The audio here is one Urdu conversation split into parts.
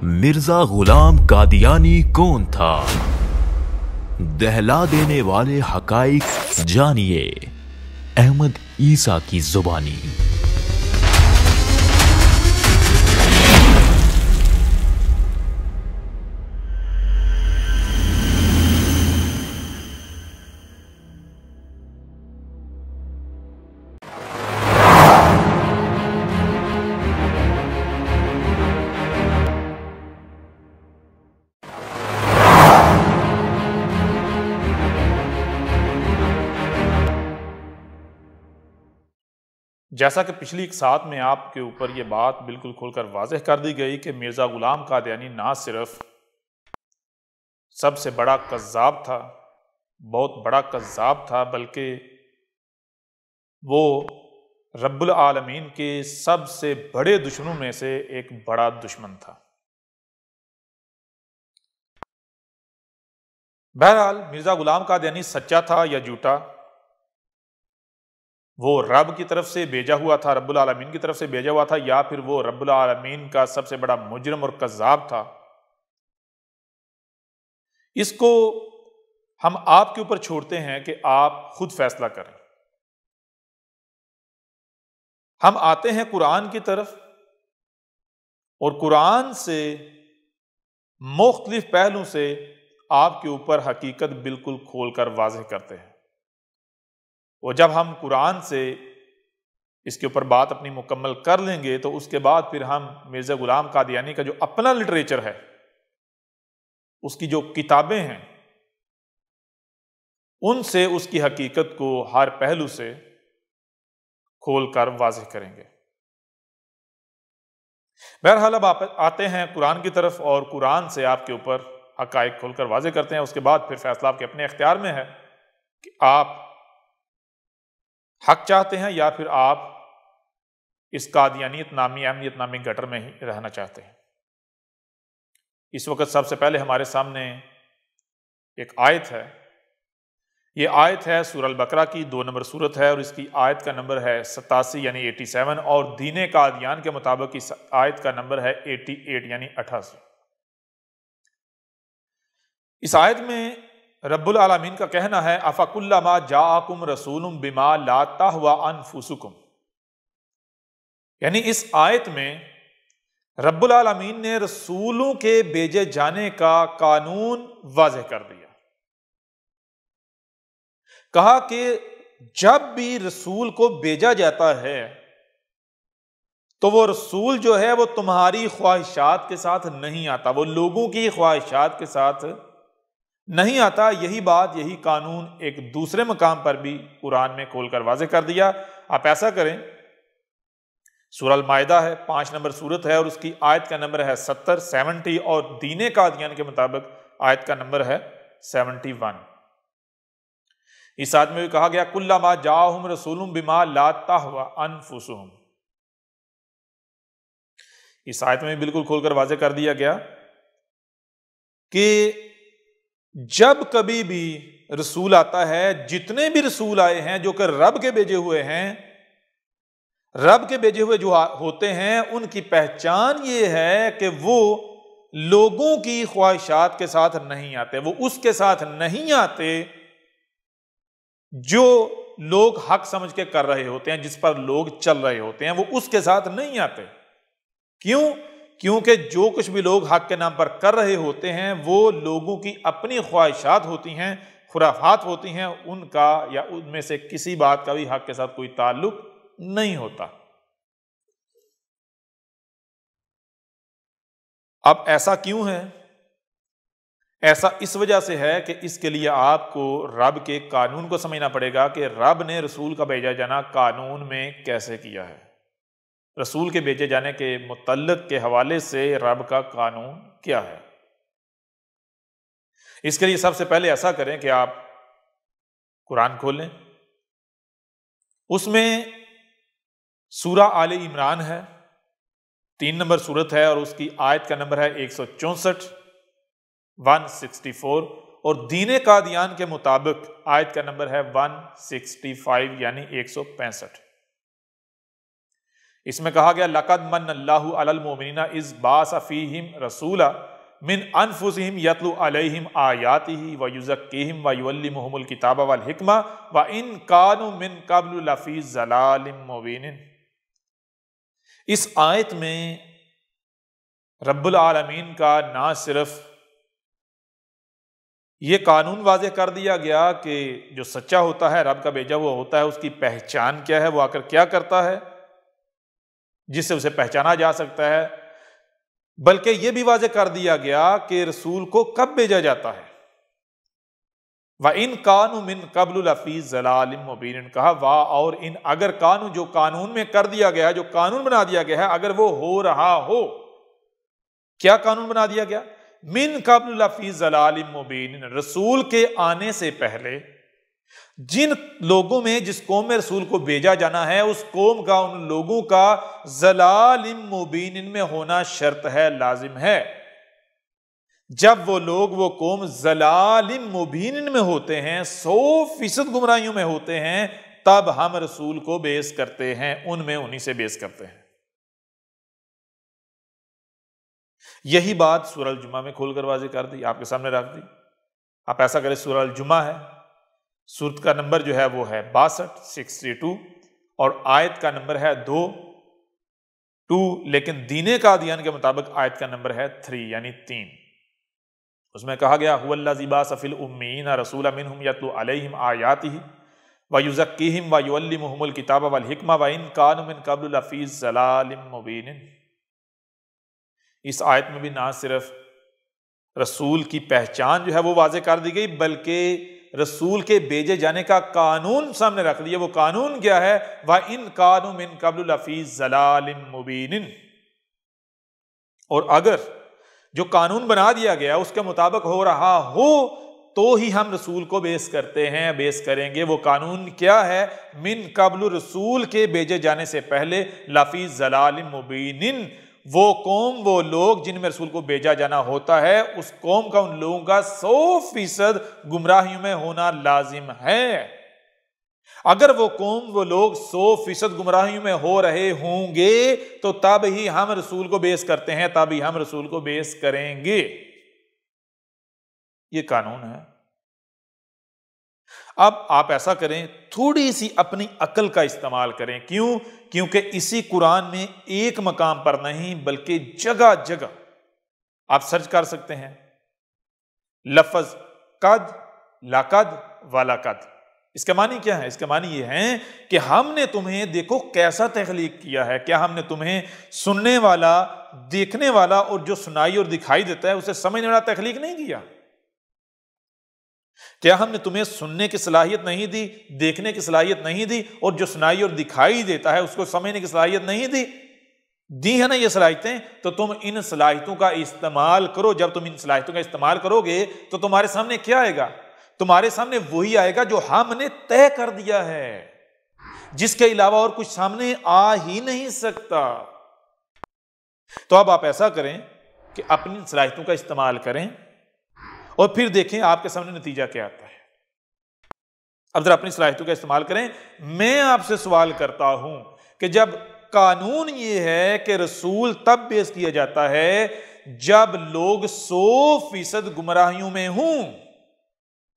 مرزا غلام قادیانی کون تھا؟ دہلا دینے والے حقائق جانیے احمد عیسیٰ کی زبانی۔ جیسا کہ پچھلی اقساط میں آپ کے اوپر یہ بات بالکل کھول کر واضح کر دی گئی کہ مرزا غلام قادیانی نہ صرف سب سے بڑا کذاب تھا، بہت بڑا کذاب تھا، بلکہ وہ رب العالمین کے سب سے بڑے دشمنوں میں سے ایک بڑا دشمن تھا۔ بہرحال مرزا غلام قادیانی سچا تھا یا جھوٹا، وہ رب کی طرف سے بھیجا ہوا تھا، رب العالمین کی طرف سے بھیجا ہوا تھا، یا پھر وہ رب العالمین کا سب سے بڑا مجرم اور کذاب تھا، اس کو ہم آپ کے اوپر چھوڑتے ہیں کہ آپ خود فیصلہ کریں۔ ہم آتے ہیں قرآن کی طرف اور قرآن سے مختلف پہلوں سے آپ کے اوپر حقیقت بالکل کھول کر واضح کرتے ہیں، اور جب ہم قرآن سے اس کے اوپر بات اپنی مکمل کر لیں گے تو اس کے بعد پھر ہم مرزا غلام قادیانی کا جو اپنا لٹریچر ہے، اس کی جو کتابیں ہیں، ان سے اس کی حقیقت کو ہر پہلو سے کھول کر واضح کریں گے۔ بہرحال اب آپ آتے ہیں قرآن کی طرف اور قرآن سے آپ کے اوپر حقائق کھول کر واضح کرتے ہیں۔ اس کے بعد پھر فیصلہ آپ کے اپنے اختیار میں ہے کہ آپ حق چاہتے ہیں یا پھر آپ اس قادیانیت نامی احمدیت نامی گٹر میں ہی رہنا چاہتے ہیں۔ اس وقت سب سے پہلے ہمارے سامنے ایک آیت ہے، یہ آیت ہے سورہ البقرہ کی 2 نمبر سورت ہے، اور اس کی آیت کا نمبر ہے 87 یعنی 87، اور دین قادیان کے مطابق اس آیت کا نمبر ہے 88 یعنی 88۔ اس آیت میں رب العالمین کا کہنا ہے افکلما جاءکم رسول بما لا تہوی انفسکم، یعنی اس آیت میں رب العالمین نے رسولوں کے بھیجے جانے کا قانون واضح کر دیا۔ کہا کہ جب بھی رسول کو بھیجا جاتا ہے تو وہ رسول جو ہے وہ تمہاری خواہشات کے ساتھ نہیں آتا، وہ لوگوں کی خواہشات کے ساتھ نہیں آتا۔ یہی بات، یہی قانون ایک دوسرے مقام پر بھی قرآن میں کھول کر واضح کر دیا۔ آپ ایسا کریں، سورہ المائدہ ہے، 5 نمبر سورت ہے، اور اس کی آیت کا نمبر ہے 70 اور دین قادیان کے مطابق آیت کا نمبر ہے 71۔ اس آیت میں بھی کہا گیا کلما جاءہم رسول بما لا تہوی انفسہم، اس آیت میں بالکل کھول کر واضح کر دیا گیا کہ جب کبھی بھی رسول آتا ہے، جتنے بھی رسول آئے ہیں جو کہ رب کے بھیجے ہوئے ہیں، رب کے بھیجے ہوئے جو ہوتے ہیں، ان کی پہچان یہ ہے کہ وہ لوگوں کی خواہشات کے ساتھ نہیں آتے، وہ اس کے ساتھ نہیں آتے جو لوگ حق سمجھ کے کر رہے ہوتے ہیں، جس پر لوگ چل رہے ہوتے ہیں، وہ اس کے ساتھ نہیں آتے۔ کیوں؟ کیونکہ جو کچھ بھی لوگ حق کے نام پر کر رہے ہوتے ہیں وہ لوگوں کی اپنی خواہشات ہوتی ہیں، خرافات ہوتی ہیں، ان کا یا ان میں سے کسی بات کا بھی حق کے ساتھ کوئی تعلق نہیں ہوتا۔ اب ایسا کیوں ہے؟ ایسا اس وجہ سے ہے کہ اس کے لیے آپ کو رب کے قانون کو سمجھنا پڑے گا کہ رب نے رسول کا بھیجا جانا قانون میں کیسے کیا ہے، رسول کے بھیجے جانے کے متعلق کے حوالے سے رب کا قانون کیا ہے۔ اس کے لیے سب سے پہلے ایسا کریں کہ آپ قرآن کھولیں، اس میں سورہ آل عمران ہے، 3 نمبر سورت ہے، اور اس کی آیت کا نمبر ہے 164 164، اور دین قادیان کے مطابق آیت کا نمبر ہے 165 یعنی 165۔ اس میں کہا گیا لقد من اللہ علی المؤمنین اذ بعث فیہم رسولا من انفسہم یتلو علیہم آیاتہ ویزکیہم ویعلمہم الکتاب والحکمہ وان کانوا من قبل لفی ضلال مبین۔ اس آیت میں رب العالمین کا نہ صرف یہ قانون واضح کر دیا گیا کہ جو سچا ہوتا ہے، رب کا بھیجا ہوا ہوتا ہے، اس کی پہچان کیا ہے، وہ آ کر کیا کرتا ہے جس سے اسے پہچانا جا سکتا ہے، بلکہ یہ بھی واضح کر دیا گیا کہ رسول کو کب بھیجا جاتا ہے۔ وَإِن كَانُوا مِن قَبْلُ لَفِي ضَلَالٍ مُبِينٍ، کہا واہ اور ان، اگر قانون جو قانون میں کر دیا گیا ہے، جو قانون بنا دیا گیا ہے، اگر وہ ہو رہا ہو، کیا قانون بنا دیا گیا؟ من قبل لفی ضلال مبین، رسول کے آنے سے پہلے جن لوگوں میں، جس قوم میں رسول کو بھیجا جانا ہے، اس قوم کا، ان لوگوں کا ضلال مبین میں ہونا شرط ہے، لازم ہے۔ جب وہ لوگ، وہ قوم ضلال مبین میں ہوتے ہیں، 100% گمراہیوں میں ہوتے ہیں، تب ہم رسول کو بیس کرتے ہیں، ان میں انہی سے بیس کرتے ہیں۔ یہی بات سورہ الجمعہ میں کھول کر واضح کر دی، آپ کے سامنے رکھ دی۔ آپ ایسا کریں، سورہ الجمعہ ہے، سورت کا نمبر جو ہے وہ ہے 62 اور آیت کا نمبر ہے 2 لیکن دین قادیان کے مطابق آیت کا نمبر ہے 3 یعنی 3۔ اس میں کہا گیا هو الذی بعث فی الامیین رسولا منہم یتلو علیہم آیاتہ ویزکیہم ویعلمہم الکتاب والحکمہ وان کانوا من قبل لفی ضلال مبین۔ اس آیت میں بھی نہ صرف رسول کی پہچان جو ہے وہ واضح کر دی گئی، بلکہ رسول کے بھیجے جانے کا قانون سامنے رکھ دیا۔ وہ قانون کیا ہے؟ وَإِن كَانُوا مِن قَبْلُ لَفِي ضَلَالٍ مُبِينٍ، اور اگر جو قانون بنا دیا گیا اس کے مطابق ہو رہا ہو تو ہی ہم رسول کو بیس کرتے ہیں، بیس کریں گے۔ وہ قانون کیا ہے؟ من قبل، رسول کے بھیجے جانے سے پہلے، لفی ضلال مبین، وہ قوم، وہ لوگ جن میں رسول کو بھیجا جانا ہوتا ہے، اس قوم کا، ان لوگوں کا 100% گمراہیوں میں ہونا لازم ہے۔ اگر وہ قوم، وہ لوگ 100% گمراہیوں میں ہو رہے ہوں گے تو تب ہی ہم رسول کو بیس کرتے ہیں، تب ہی ہم رسول کو بیس کریں گے۔ یہ قانون ہے۔ اب آپ ایسا کریں، تھوڑی سی اپنی عقل کا استعمال کریں۔ کیوں؟ کیونکہ اسی قرآن میں ایک مقام پر نہیں بلکہ جگہ جگہ آپ سرچ کر سکتے ہیں لفظ قد، لقد، ولقد۔ اس کا معنی کیا ہے؟ اس کا معنی یہ ہے کہ ہم نے تمہیں، دیکھو کیسا تخلیق کیا ہے، کیا ہم نے تمہیں سننے والا، دیکھنے والا اور جو سنائی اور دکھائی دیتا ہے اسے سمجھنے والا تخلیق نہیں کیا؟ کیا ہم نے تمہیں سننے کی صلاحیت نہیں دی، دیکھنے کی صلاحیت نہیں دی، اور جو سنائی اور دکھائی دیتا ہے اس کو سمجھنے کی صلاحیت نہیں دی؟ دی ہے نا یہ صلاحیتیں، تو تم ان صلاحیتوں کا استعمال کرو۔ جب تم ان صلاحیتوں کا استعمال کرو گے تو تمہارے سامنے کیا آئے گا؟ تمہارے سامنے وہی آئے گا جو ہم نے طے کر دیا ہے، جس کے علاوہ اور کچھ سامنے آ ہی نہیں سکتا۔ تو اب آپ ایسا کریں کہ اپنی صلاحیتوں کا استعمال کریں اور پھر دیکھیں آپ کے سامنے نتیجہ کیا آتا ہے۔ اب ذرا اپنی صلاحیتوں کا استعمال کریں۔ میں آپ سے سوال کرتا ہوں کہ جب قانون یہ ہے کہ رسول تب پیش کیا جاتا ہے جب لوگ 100% گمراہیوں میں ہوں،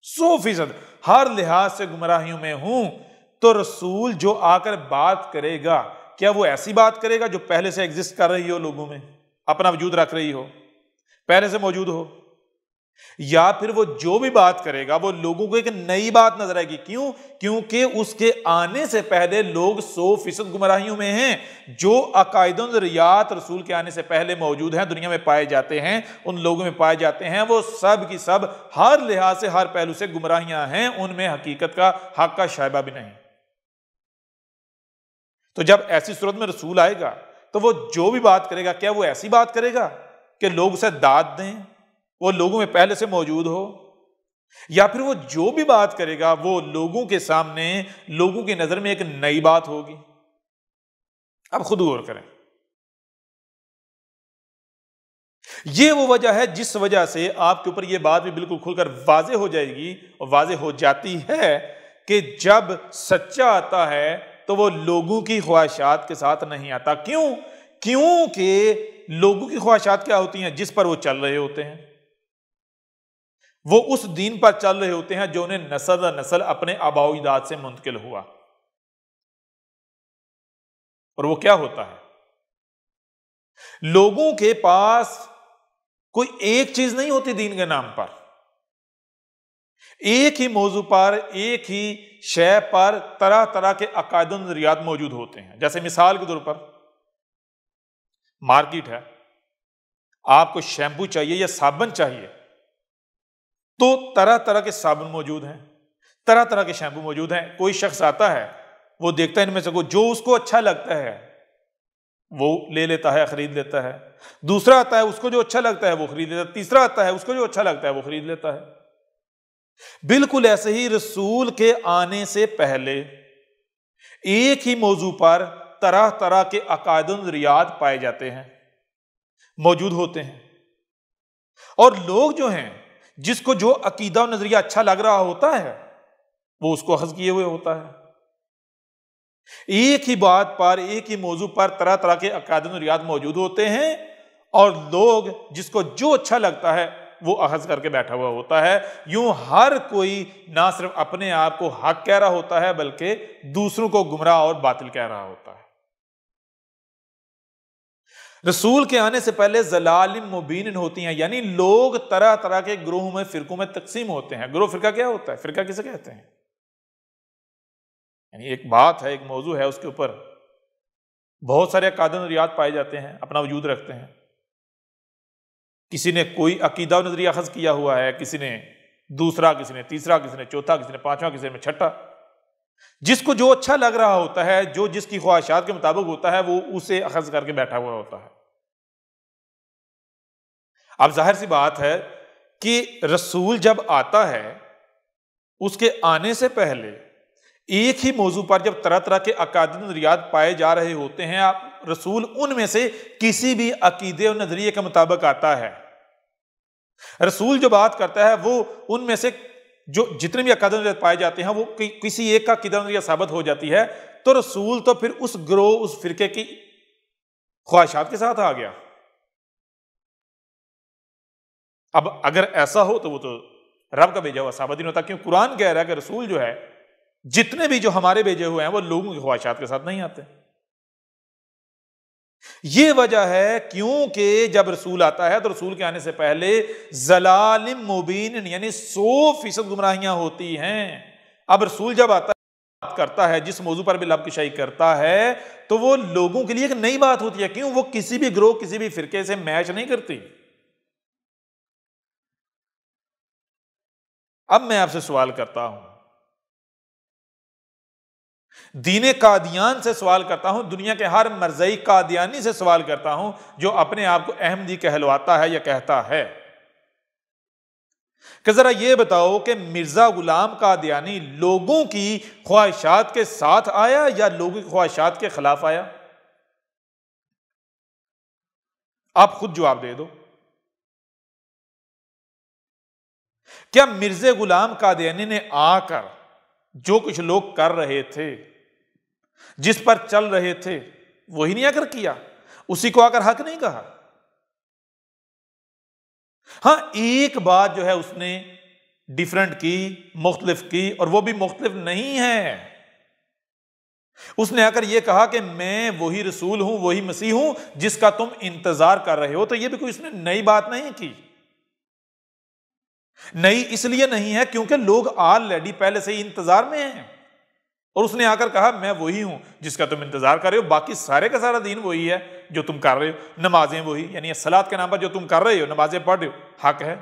100% ہر لحاظ سے گمراہیوں میں ہوں، تو رسول جو آ کر بات کرے گا، کیا وہ ایسی بات کرے گا جو پہلے سے ایگزسٹ کر رہی ہو، لوگوں میں اپنا وجود رکھ رہی ہو، پہلے سے موجود ہو؟ یا پھر وہ جو بھی بات کرے گا وہ لوگوں کو ایک نئی بات نظر آئے گی؟ کیوں؟ کیونکہ اس کے آنے سے پہلے لوگ 100% گمراہیوں میں ہیں۔ جو عقائد و نظریات رسول کے آنے سے پہلے موجود ہیں، دنیا میں پائے جاتے ہیں، ان لوگوں میں پائے جاتے ہیں، وہ سب کی سب ہر لحاظ سے، ہر پہلو سے گمراہیاں ہیں، ان میں حقیقت کا، حق کا شائبہ بھی نہیں۔ تو جب ایسی صورت میں رسول آئے گا تو وہ جو بھی بات کرے گا، کیا وہ ایسی بات کرے گا کہ لوگ اسے داد دیں، وہ لوگوں میں پہلے سے موجود ہو؟ یا پھر وہ جو بھی بات کرے گا وہ لوگوں کے سامنے، لوگوں کی نظر میں ایک نئی بات ہوگی؟ اب خود غور کریں۔ یہ وہ وجہ ہے جس وجہ سے آپ کے اوپر یہ بات بھی بالکل کھل کر واضح ہو جائے گی، اور واضح ہو جاتی ہے کہ جب سچا آتا ہے تو وہ لوگوں کی خواہشات کے ساتھ نہیں آتا۔ کیوں؟ کیونکہ لوگوں کی خواہشات کیا ہوتی ہیں؟ جس پر وہ چل رہے ہوتے ہیں، وہ اس دین پر چل رہے ہوتے ہیں جو انہیں نسل در نسل اپنے آباء و اجداد سے منتقل ہوا۔ اور وہ کیا ہوتا ہے؟ لوگوں کے پاس کوئی ایک چیز نہیں ہوتی دین کے نام پر، ایک ہی موضوع پر، ایک ہی شے پر طرح طرح کے عقائد و نظریات موجود ہوتے ہیں۔ جیسے مثال کے طور پر مارکیٹ ہے، آپ کو شیمپو چاہیے یا صابن چاہیے تو طرح طرح کے صابن موجود ہیں، طرح طرح کے شیمپو موجود ہیں۔ کوئی شخص آتا ہے، وہ دیکھتا ہے ان میں سے کوئی جو اس کو اچھا لگتا ہے وہ لے لیتا ہے، خرید لیتا ہے۔ دوسرا آتا ہے، اس کو جو اچھا لگتا ہے وہ خرید لیتا ہے۔ تیسرا آتا ہے، اس کو جو اچھا لگتا ہے وہ خرید لیتا ہے۔ بالکل ایسے ہی رسول کے آنے سے پہلے ایک ہی موضوع پر طرح طرح کے عقائد و نظریات پائے جاتے ہیں، موجود ہوتے ہیں، اور لوگ جو ہیں جس کو جو عقیدہ و نظریہ اچھا لگ رہا ہوتا ہے وہ اس کو اخذ کیے ہوئے ہوتا ہے۔ ایک ہی بات پر، ایک ہی موضوع پر طرح طرح کے عقائد و نظریات موجود ہوتے ہیں، اور لوگ جس کو جو اچھا لگتا ہے وہ اخذ کر کے بیٹھا ہوا ہوتا ہے۔ یوں ہر کوئی نہ صرف اپنے آپ کو حق کہہ رہا ہوتا ہے بلکہ دوسروں کو گمراہ اور باطل کہہ رہا ہوتا ہے۔ رسول کے آنے سے پہلے ضلال مبین ہوتی ہیں، یعنی لوگ طرح طرح کے گروہوں میں، فرقوں میں تقسیم ہوتے ہیں۔ گروہ فرقہ کیا ہوتا ہے؟ فرقہ کسے کہتے ہیں؟ یعنی ایک بات ہے، ایک موضوع ہے، اس کے اوپر بہت سارے عقائد و نظریات پائے جاتے ہیں، اپنا وجود رکھتے ہیں۔ کسی نے کوئی عقیدہ و نظریہ اخذ کیا ہوا ہے، کسی نے دوسرا، کسی نے تیسرا، کسی نے چوتھا، کسی نے پانچواں، کسی نے چھٹا۔ جس کو جو اچھا لگ رہا ہوتا ہے، جو جس کی خواہشات کے مطابق ہوتا ہے، وہ اسے اخذ کر کے بیٹھا ہوا ہوتا ہے۔ اب ظاہر سی بات ہے کہ رسول جب آتا ہے، اس کے آنے سے پہلے ایک ہی موضوع پر جب طرح طرح کے عقائد و نظریات پائے جا رہے ہوتے ہیں، رسول ان میں سے کسی بھی عقیدے اور نظریے کے مطابق آتا ہے۔ رسول جو بات کرتا ہے وہ ان میں سے جو جتنے بھی عقائد و نظریات پائے جاتے ہیں وہ کسی ایک کا عقیدہ و نظریہ ثابت ہو جاتی ہے، تو رسول تو پھر اس گروہ، اس فرقے کی خواہشات کے ساتھ آ گیا۔ اب اگر ایسا ہو تو وہ تو رب کا بھیجا ہوا ثابت نہیں ہوتا، کیوں؟ قرآن کہہ رہا ہے کہ رسول جو ہے، جتنے بھی جو ہمارے بھیجے ہوئے ہیں وہ لوگوں کی خواہشات کے ساتھ نہیں آتے۔ یہ وجہ ہے کیونکہ جب رسول آتا ہے تو رسول کے آنے سے پہلے ضلال مبین، یعنی 100% گمراہیاں ہوتی ہیں۔ اب رسول جب آتا ہے، بات کرتا ہے، جس موضوع پر بھی لب کشائی کرتا ہے، تو وہ لوگوں کے لیے ایک نئی بات ہوتی ہے۔ کیوں؟ وہ کسی بھی گروہ، کسی بھی فرقے سے میچ نہیں کرتی۔ اب میں آپ سے سوال کرتا ہوں، دین قادیان سے سوال کرتا ہوں، دنیا کے ہر مرزئی قادیانی سے سوال کرتا ہوں جو اپنے آپ کو احمدی کہلواتا ہے یا کہتا ہے، کہ ذرا یہ بتاؤ کہ مرزا غلام قادیانی لوگوں کی خواہشات کے ساتھ آیا یا لوگوں کی خواہشات کے خلاف آیا؟ آپ خود جواب دے دو۔ کیا مرزا غلام قادیانی نے آ کر جو کچھ لوگ کر رہے تھے، جس پر چل رہے تھے، وہی نہیں آ کر کیا؟ اسی کو آ کر حق نہیں کہا؟ ہاں، ایک بات جو ہے اس نے ڈیفرنٹ کی، مختلف کی، اور وہ بھی مختلف نہیں ہے۔ اس نے آ کر یہ کہا کہ میں وہی رسول ہوں، وہی مسیح ہوں جس کا تم انتظار کر رہے ہو۔ تو یہ بھی کوئی اس نے نئی بات نہیں کی۔ نئی اس لیے نہیں ہے کیونکہ لوگ آلریڈی پہلے سے ہی انتظار میں ہیں، اور اس نے آ کر کہا میں وہی ہوں جس کا تم انتظار کر رہے ہو، باقی سارے کا سارا دین وہی ہے جو تم کر رہے ہو، نمازیں وہی، یعنی الصلاۃ کے نام پر جو تم کر رہے ہو، نمازیں پڑھ رہے ہو، حق ہے۔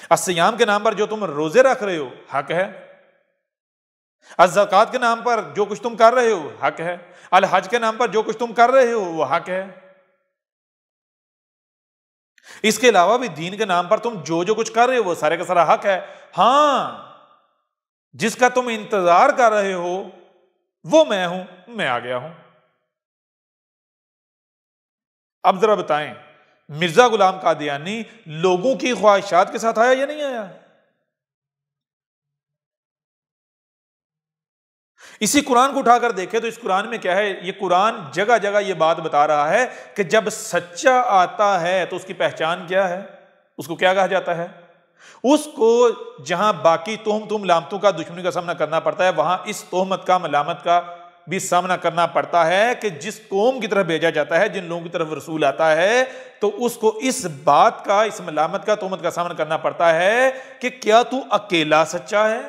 الصیام کے نام پر جو تم روزے رکھ رہے ہو، حق ہے۔ الزکوٰۃ کے نام پر جو کچھ تم کر رہے ہو، حق ہے۔ الحج کے نام پر جو کچھ تم کر رہے ہو، وہ حق ہے۔ اس کے علاوہ بھی دین کے نام پر تم جو کچھ کر رہے ہو وہ سارے کا سارا حق ہے۔ ہاں، جس کا تم انتظار کر رہے ہو وہ میں ہوں، میں آ گیا ہوں۔ اب ذرا بتائیں، مرزا غلام قادیانی لوگوں کی خواہشات کے ساتھ آیا یا نہیں آیا؟ اسی قرآن کو اٹھا کر دیکھے تو اس قرآن میں کیا ہے؟ یہ قرآن جگہ جگہ یہ بات بتا رہا ہے کہ جب سچا آتا ہے تو اس کی پہچان کیا ہے، اس کو کیا کہا جاتا ہے؟ اس کو جہاں باقی تہمتوں ملامتوں کا دشمنی کا سامنا کرنا پڑتا ہے، وہاں اس تہمت کا ملامت کا بھی سامنا کرنا پڑتا ہے کہ جس قوم کی طرف بھیجا جاتا ہے، جن لوگوں کی طرف رسول آتا ہے، تو اس کو اس بات کا، اس ملامت کا، تہمت کا سامنا کرنا پڑتا ہے کہ کیا تو اکیلا سچا ہے؟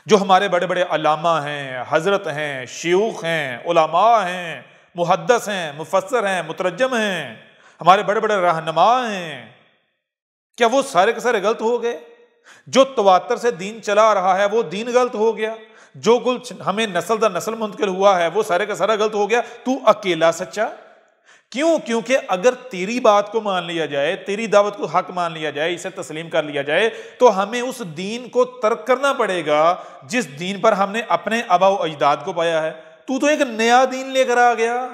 جو ہمارے بڑے بڑے علامہ ہیں، حضرت ہیں، شیوخ ہیں، علماء ہیں، محدث ہیں، مفسر ہیں، مترجم ہیں، ہمارے بڑے بڑے رہنما ہیں، کیا وہ سارے کے سارے غلط ہو گئے؟ جو تواتر سے دین چلا رہا ہے وہ دین غلط ہو گیا؟ جو کچھ ہمیں نسل در نسل منتقل ہوا ہے وہ سارے کا سارا غلط ہو گیا؟ تو اکیلا سچا؟ کیوں؟ کیونکہ اگر تیری بات کو مان لیا جائے، تیری دعوت کو حق مان لیا جائے، اسے تسلیم کر لیا جائے، تو ہمیں اس دین کو ترک کرنا پڑے گا جس دین پر ہم نے اپنے آباء و اجداد کو پایا ہے۔ تو ایک نیا دین لے کر آ گیا۔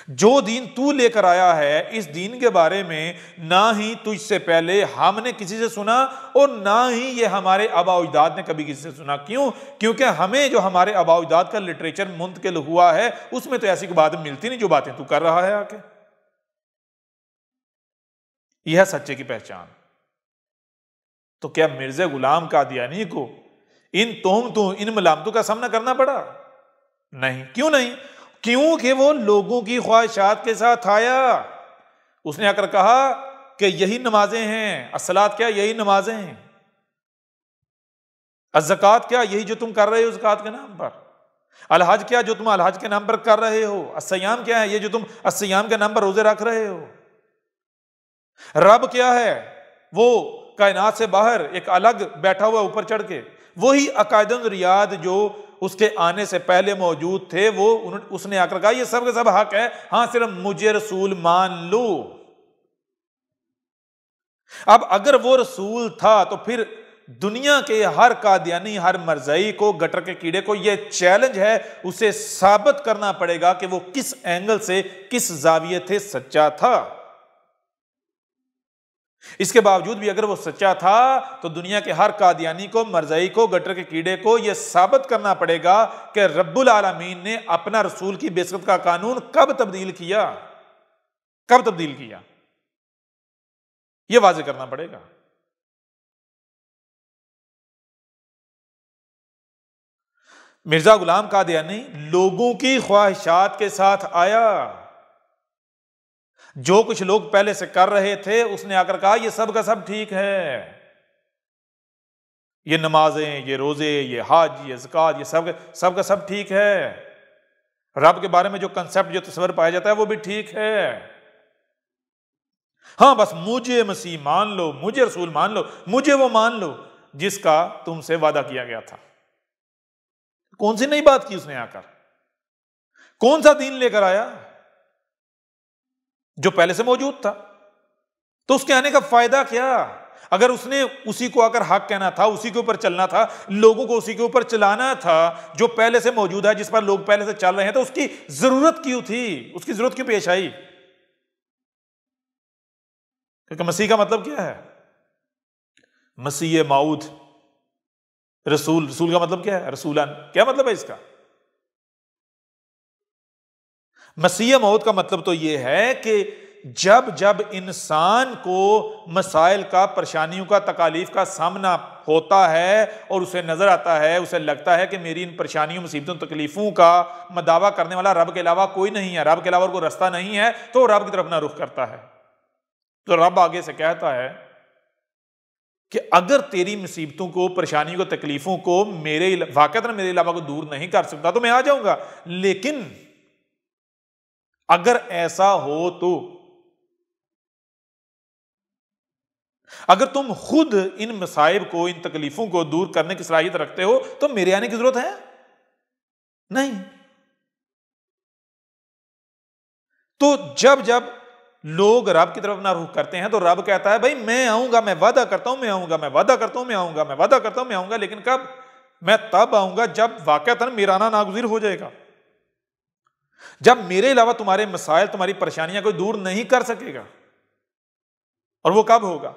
جو دین تو لے کر آیا ہے، اس دین کے بارے میں نہ ہی تجھ سے پہلے ہم نے کسی سے سنا اور نہ ہی یہ ہمارے آباء و اجداد نے کبھی کسی سے سنا۔ کیوں؟ کیونکہ ہمیں جو ہمارے آباء و اجداد کا لٹریچر منتقل ہوا ہے اس میں تو ایسی کوئی بات ملتی نہیں جو باتیں تو کر رہا ہے آ کے۔ یہ ہے سچے کی پہچان۔ تو کیا مرزا غلام قادیانی کو ان تہمتوں، ان ملامتوں کا سامنا کرنا پڑا؟ نہیں۔ کیوں نہیں؟ کیونکہ وہ لوگوں کی خواہشات کے ساتھ آیا۔ اس نے آ کر کہا کہ یہی نمازیں ہیں، الصلاۃ کیا؟ یہی نمازیں ہیں۔ الزکوٰۃ کیا؟ یہی جو تم کر رہے ہو زکوٰۃ کے نام پر۔ الحج کیا؟ جو تم الحج کے نام پر کر رہے ہو۔ الصیام کیا ہے؟ یہ جو تم الصیام کے نام پر روزے رکھ رہے ہو۔ رب کیا ہے؟ وہ کائنات سے باہر ایک الگ بیٹھا ہوا اوپر چڑھ کے، وہی عقائد ریاض جو اس کے آنے سے پہلے موجود تھے، وہ اس نے آ کر کہا یہ سب کے سب حق ہے، ہاں صرف مجھے رسول مان لو۔ اب اگر وہ رسول تھا تو پھر دنیا کے ہر قادیانی، ہر مرزائی کو، گٹر کے کیڑے کو یہ چیلنج ہے، اسے ثابت کرنا پڑے گا کہ وہ کس اینگل سے، کس زاویے سے سچا تھا۔ اس کے باوجود بھی اگر وہ سچا تھا تو دنیا کے ہر قادیانی کو، مرزائی کو، گٹر کے کیڑے کو یہ ثابت کرنا پڑے گا کہ رب العالمین نے اپنا رسول کی بعثت کا قانون کب تبدیل کیا، کب تبدیل کیا، یہ واضح کرنا پڑے گا۔ مرزا غلام قادیانی لوگوں کی خواہشات کے ساتھ آیا۔ جو کچھ لوگ پہلے سے کر رہے تھے اس نے آ کر کہا یہ سب کا سب ٹھیک ہے، یہ نمازیں، یہ روزے، یہ حج، یہ زکوٰۃ، یہ سب کا سب ٹھیک ہے۔ رب کے بارے میں جو کنسپٹ، جو تصور پایا جاتا ہے وہ بھی ٹھیک ہے۔ ہاں بس مجھے مسیح مان لو، مجھے رسول مان لو، مجھے وہ مان لو جس کا تم سے وعدہ کیا گیا تھا۔ کون سی نئی بات کی اس نے آ کر؟ کون سا دین لے کر آیا جو پہلے سے موجود تھا؟ تو اس کے آنے کا فائدہ کیا؟ اگر اس نے اسی کو آ کر حق کہنا تھا، اسی کے اوپر چلنا تھا، لوگوں کو اسی کے اوپر چلانا تھا جو پہلے سے موجود ہے، جس پر لوگ پہلے سے چل رہے ہیں، تو اس کی ضرورت کیوں تھی؟ اس کی ضرورت کیوں پیش آئی؟ کیونکہ مسیح کا مطلب کیا ہے؟ مسیح موعود، رسول کا مطلب کیا ہے؟ رسولان، کیا مطلب ہے اس کا؟ مسیح موعود کا مطلب تو یہ ہے کہ جب انسان کو مسائل کا، پریشانیوں کا، تکالیف کا سامنا ہوتا ہے اور اسے نظر آتا ہے، اسے لگتا ہے کہ میری ان پریشانیوں، مصیبتوں، تکلیفوں کا مداوع کرنے والا رب کے علاوہ کوئی نہیں ہے، رب کے علاوہ کوئی رستہ نہیں ہے، تو رب کی طرف اپنا رخ کرتا ہے۔ تو رب آگے سے کہتا ہے کہ اگر تیری مصیبتوں کو، پریشانیوں کو، تکلیفوں کو واقعتاً میرے علاوہ کو دور نہیں کر سکتا تو میں آ جاؤں گا، لیکن اگر ایسا ہو تو اگر تم خود ان مصائب کو، ان تکلیفوں کو دور کرنے کی صلاحیت رکھتے ہو تو میرے آنے کی ضرورت ہے نہیں۔ تو جب لوگ رب کی طرف اپنا رخ کرتے ہیں تو رب کہتا ہے بھائی میں آؤں گا، میں وعدہ کرتا ہوں میں آؤں گا، میں وعدہ کرتا ہوں میں آؤں گا، میں وعدہ کرتا ہوں میں آؤں گا، لیکن کب؟ میں تب آؤں گا جب واقعتاً میرا آنا ناگزیر ہو جائے گا، جب میرے علاوہ تمہارے مسائل، تمہاری پریشانیاں کوئی دور نہیں کر سکے گا۔ اور وہ کب ہوگا؟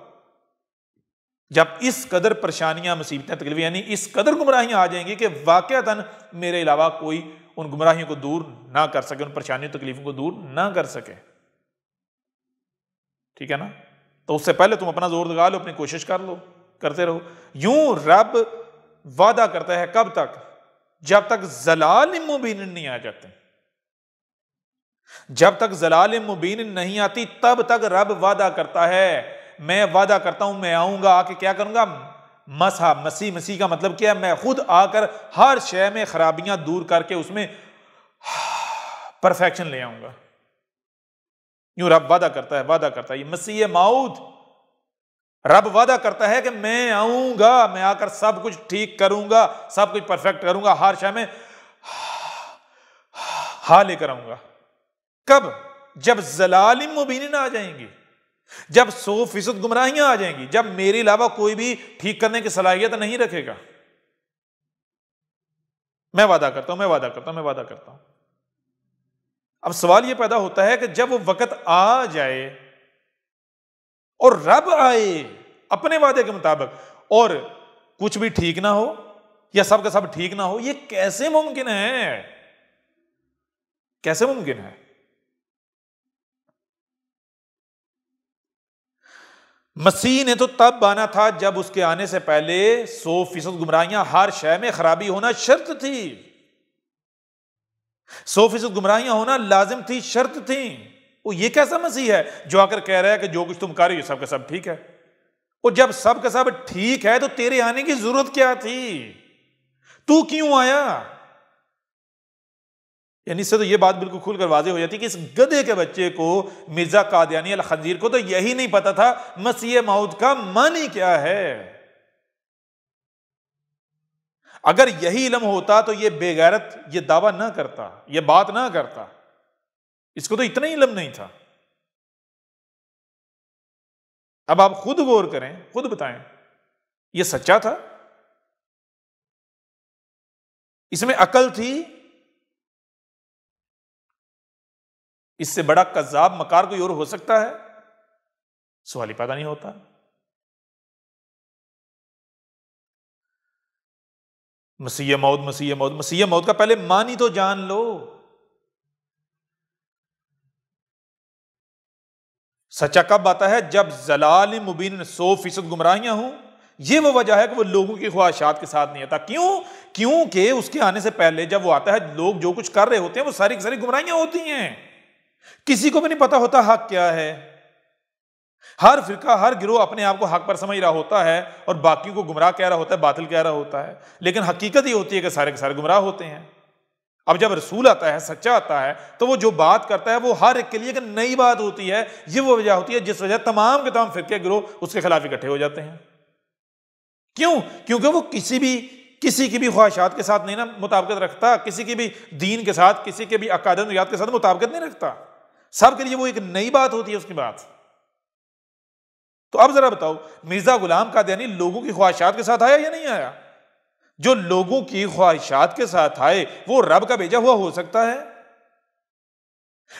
جب اس قدر پریشانیاں، مصیبتیں، تکلیفیں، یعنی اس قدر گمراہیاں آ جائیں گی کہ واقعتاً میرے علاوہ کوئی ان گمراہیوں کو دور نہ کر سکے، ان پریشانیوں تکلیفوں کو دور نہ کر سکے. ٹھیک ہے نا؟ تو اس سے پہلے تم اپنا زور لگا لو، اپنی کوشش کر لو، کرتے رہو. یوں رب وعدہ کرتا ہے کب تک؟ جب تک ضلال مبین نہیں آ جاتے. جب تک ضلال مبین نہیں آتی تب تک رب وعدہ کرتا ہے. میں وعدہ کرتا ہوں میں آؤں گا، آ کے کیا کروں گا؟ مسیح کا مطلب کیا ہے؟ میں خود آ کر ہر شے میں خرابیاں دور کر کے اس میں پرفیکشن لے آؤں گا. یوں رب وعدہ کرتا ہے. یہ مسیح موعود رب وعدہ کرتا ہے کہ میں آؤں گا، میں آ کر سب کچھ ٹھیک کروں گا، سب کچھ پرفیکٹ کروں گا، ہر شے میں ہاں لے کر آؤں گا. کب؟ جب ضلال مبین آ جائیں گی، جب 100% گمراہیاں آ جائیں گی، جب میرے علاوہ کوئی بھی ٹھیک کرنے کی صلاحیت نہیں رکھے گا. میں وعدہ کرتا ہوں. اب سوال یہ پیدا ہوتا ہے کہ جب وہ وقت آ جائے اور رب آئے اپنے وعدے کے مطابق اور کچھ بھی ٹھیک نہ ہو یا سب کا سب ٹھیک نہ ہو، یہ کیسے ممکن ہے؟ کیسے ممکن ہے؟ مسیح نے تو تب آنا تھا جب اس کے آنے سے پہلے 100% گمراہیاں، ہر شے میں خرابی ہونا شرط تھی. 100% گمراہیاں ہونا لازم تھی، شرط تھی. وہ یہ کیسا مسیح ہے جو آ کر کہہ رہا ہے کہ جو کچھ تم کر رہے ہو سب کا سب ٹھیک ہے؟ اور جب سب کا سب ٹھیک ہے تو تیرے آنے کی ضرورت کیا تھی؟ تو کیوں آیا؟ یعنی اس سے تو یہ بات بالکل کھل کر واضح ہو جاتی کہ اس گدھے کے بچے کو، مرزا قادیانی الخنزیر کو تو یہی نہیں پتا تھا مسیح موعود کا معنی کیا ہے. اگر یہی علم ہوتا تو یہ بے غیرت یہ دعویٰ نہ کرتا، یہ بات نہ کرتا. اس کو تو اتنا ہی علم نہیں تھا. اب آپ خود غور کریں، خود بتائیں یہ سچا تھا؟ اس میں عقل تھی؟ اس سے بڑا کذاب مکار کوئی اور ہو سکتا ہے؟ سوال ہی پیدا نہیں ہوتا. مسیح موعود کا پہلے معنی تو جان لو. سچا کب آتا ہے؟ جب ضلال مبین 100% گمراہیاں ہوں. یہ وہ وجہ ہے کہ وہ لوگوں کی خواہشات کے ساتھ نہیں آتا. کیونکہ اس کے آنے سے پہلے جب وہ آتا ہے لوگ جو کچھ کر رہے ہوتے ہیں وہ ساری کی ساری گمراہیاں ہوتی ہیں. کسی کو بھی نہیں پتا ہوتا حق کیا ہے. ہر فرقہ، ہر گروہ اپنے آپ کو حق پر سمجھ رہا ہوتا ہے اور باقیوں کو گمراہ کہہ رہا ہوتا ہے، باطل کہہ رہا ہوتا ہے. لیکن حقیقت یہ ہوتی ہے کہ سارے کے سارے گمراہ ہوتے ہیں. اب جب رسول آتا ہے، سچا آتا ہے، تو وہ جو بات کرتا ہے وہ ہر ایک کے لیے ایک نئی بات ہوتی ہے. یہ وہ وجہ ہوتی ہے جس وجہ تمام کے تمام فرقے گروہ اس کے خلاف اکٹھے ہو جاتے ہیں. کیوں؟ کیونکہ وہ کسی کی بھی خواہشات کے ساتھ نہیں نا مطابقت رکھتا، کسی کی بھی دین کے ساتھ، کسی کے بھی عقائد و نظریات کے ساتھ مطابقت نہیں رکھتا. سب کے لیے وہ ایک نئی بات ہوتی ہے اس کی بات. تو اب ذرا بتاؤ، مرزا غلام قادیانی لوگوں کی خواہشات کے ساتھ آیا یا نہیں آیا؟ جو لوگوں کی خواہشات کے ساتھ آئے وہ رب کا بھیجا ہوا ہو سکتا ہے؟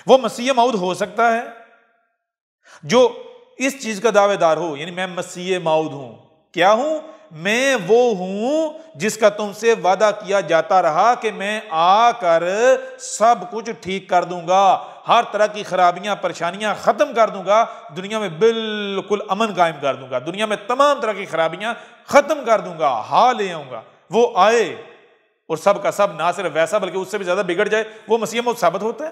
وہ مسیح موعود ہو سکتا ہے؟ جو اس چیز کا دعوے دار ہو، یعنی میں مسیح موعود ہوں. کیا ہوں؟ میں وہ ہوں جس کا تم سے وعدہ کیا جاتا رہا کہ میں آ کر سب کچھ ٹھیک کر دوں گا، ہر طرح کی خرابیاں، پریشانیاں ختم کر دوں گا، دنیا میں بالکل امن قائم کر دوں گا، دنیا میں تمام طرح کی خرابیاں ختم کر دوں گا، ہاں لے آؤں گا. وہ آئے اور سب کا سب نہ صرف ویسا بلکہ اس سے بھی زیادہ بگڑ جائے، وہ مسیح موعود ثابت ہوتا ہے.